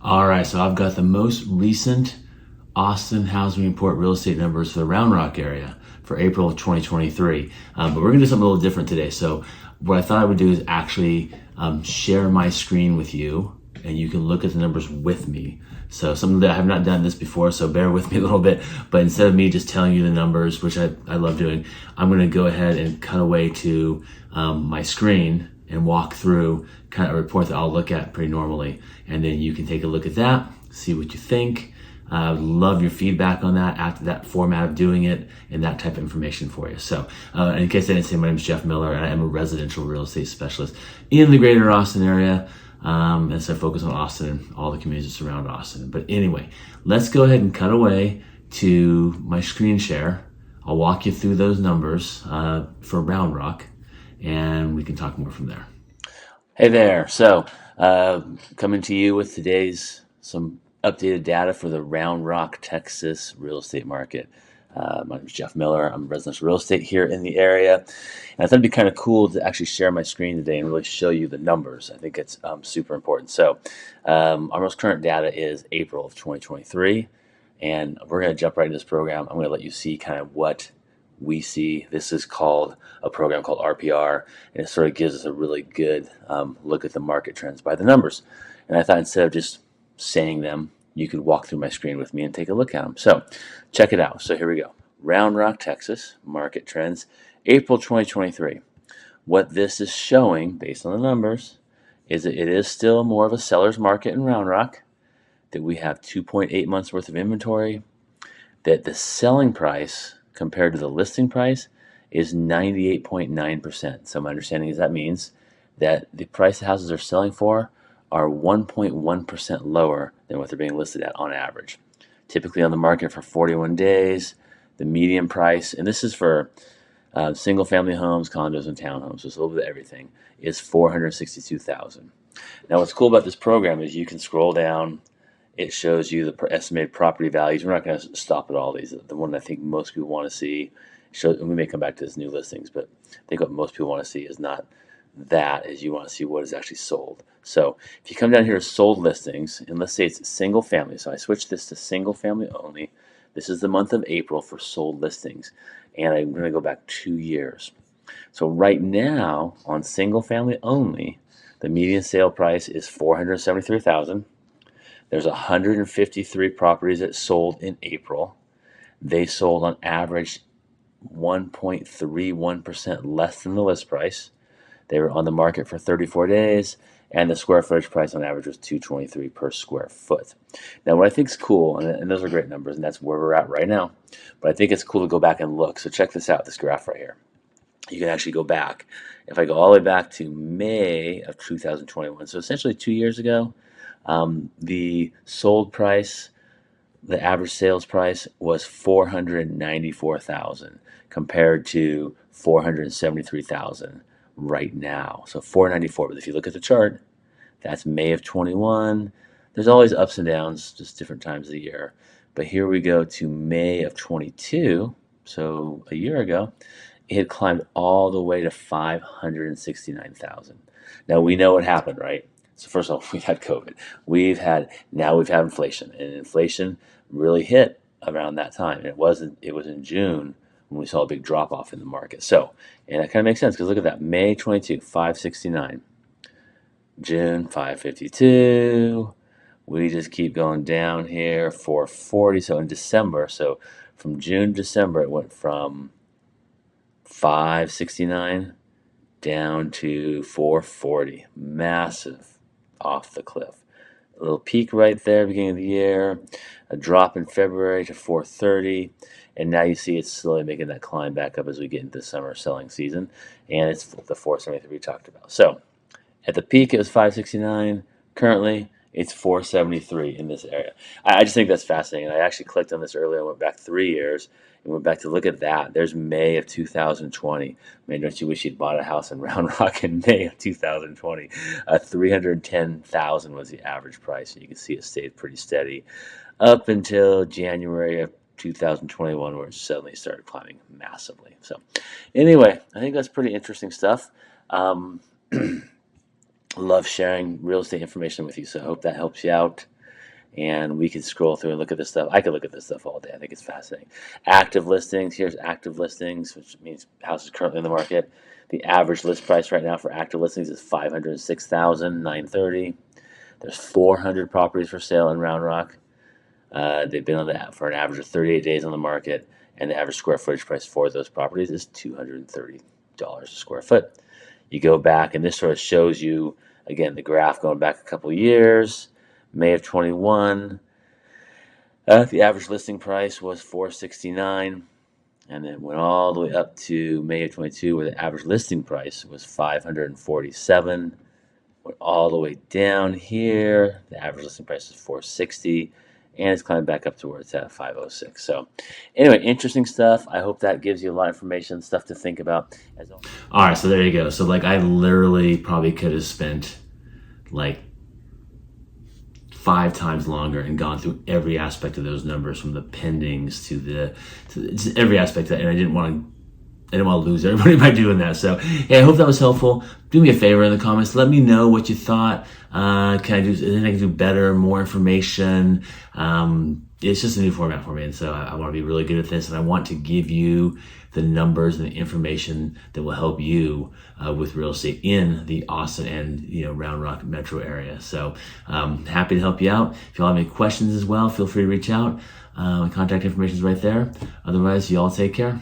All right, so I've got the most recent Austin Housing Report real estate numbers for the Round Rock area for April of 2023. But we're gonna do something a little different today. So what I thought I would do is actually share my screen with you, and you can look at the numbers with me. So something that I have not done this before, so bear with me a little bit. But instead of me just telling you the numbers, which I love doing, I'm gonna go ahead and cut away to my screen and walk through kind of a report that I'll look at pretty normally. And then you can take a look at that, see what you think. Love your feedback on that, after that format of doing it, and that type of information for you. So in case I didn't say, my name is Jeff Miller, and I am a residential real estate specialist in the greater Austin area. And so I focus on Austin and all the communities that surround Austin. But anyway, let's go ahead and cut away to my screen share. I'll walk you through those numbers for Round Rock, and we can talk more from there. Hey there. So coming to you with some updated data for the Round Rock, Texas real estate market. My name is Jeff Miller. I'm residential real estate here in the area. And I thought it'd be kind of cool to actually share my screen today and really show you the numbers. I think it's super important. So our most current data is April of 2023. And we're going to jump right into this program. I'm going to let you see kind of what we see. This is called a program called RPR, and it sort of gives us a really good look at the market trends by the numbers. And I thought instead of just saying them, you could walk through my screen with me and take a look at them. So check it out. So here we go. Round Rock, Texas, market trends, April 2023. What this is showing, based on the numbers, is that it is still more of a seller's market in Round Rock, that we have 2.8 months worth of inventory, that the selling price compared to the listing price is 98.9%. So my understanding is that means that the price the houses are selling for are 1.1% lower than what they're being listed at on average. Typically on the market for 41 days, the median price, and this is for single family homes, condos, and townhomes, so it's a little bit of everything, is $462,000. Now what's cool about this program is you can scroll down. It shows you the estimated property values. We're not going to stop at all these. The one I think most people want to see, and we may come back to this new listings, but I think what most people want to see is not that, is you want to see what is actually sold. So if you come down here to sold listings, and let's say it's single family. So I switched this to single family only. This is the month of April for sold listings. And I'm going to go back 2 years. So right now on single family only, the median sale price is $473,000. There's 153 properties that sold in April. They sold on average 1.31% less than the list price. They were on the market for 34 days, and the square footage price on average was $223 per square foot. Now, what I think is cool, and those are great numbers, and that's where we're at right now, but I think it's cool to go back and look. So check this out, this graph right here. You can actually go back. If I go all the way back to May of 2021, so essentially 2 years ago, the sold price, the average sales price was $494,000 compared to $473,000 right now. So $494. But if you look at the chart, that's May of 21. There's always ups and downs, just different times of the year. But here we go to May of 22. So a year ago, it had climbed all the way to $569,000. Now we know what happened, right? So first of all, we've had COVID. Now we've had inflation, and inflation really hit around that time. And it was in June when we saw a big drop off in the market. So, and that kind of makes sense because look at that, May 22, 569, June 552. We just keep going down here, 440. So in December, so from June to December, it went from 569 down to 440. Massive off the cliff. A little peak right there, beginning of the year, a drop in February to 430, and now you see it's slowly making that climb back up as we get into the summer selling season, and it's the 473 we talked about. So at the peak, it was 569. Currently, it's 473 in this area. I just think that's fascinating. I actually clicked on this earlier. I went back 3 years and went back to look at that. There's May of 2020. Man, don't you wish you'd bought a house in Round Rock in May of 2020? $310,000 was the average price, and you can see it stayed pretty steady up until January of 2021, where it suddenly started climbing massively. So anyway, I think that's pretty interesting stuff. Love sharing real estate information with you, so I hope that helps you out. and we could scroll through and look at this stuff. I could look at this stuff all day. I think it's fascinating. Active listings. Here's active listings, which means houses currently in the market. The average list price right now for active listings is $506,930. There's 400 properties for sale in Round Rock. They've been on that for an average of 38 days on the market, and the average square footage price for those properties is $230 a square foot. You go back, and this sort of shows you, again, the graph going back a couple years. May of 21, the average listing price was $469, and then went all the way up to May of 22, where the average listing price was $547. Went all the way down here. The average listing price is $460, and it's climbing back up to where it's at, $506. So anyway, interesting stuff. I hope that gives you a lot of information, stuff to think about. All right, so there you go. So like I literally probably could have spent like 5 times longer and gone through every aspect of those numbers, from the pendings to every aspect of that, and I didn't want to lose everybody by doing that. So yeah, I hope that was helpful. Do me a favor in the comments. Let me know what you thought. Can I do better, more information? It's just a new format for me. And so I want to be really good at this. And I want to give you the numbers and the information that will help you with real estate in the Austin and Round Rock metro area. So happy to help you out. If you all have any questions as well, feel free to reach out. My contact information is right there. Otherwise, you all take care.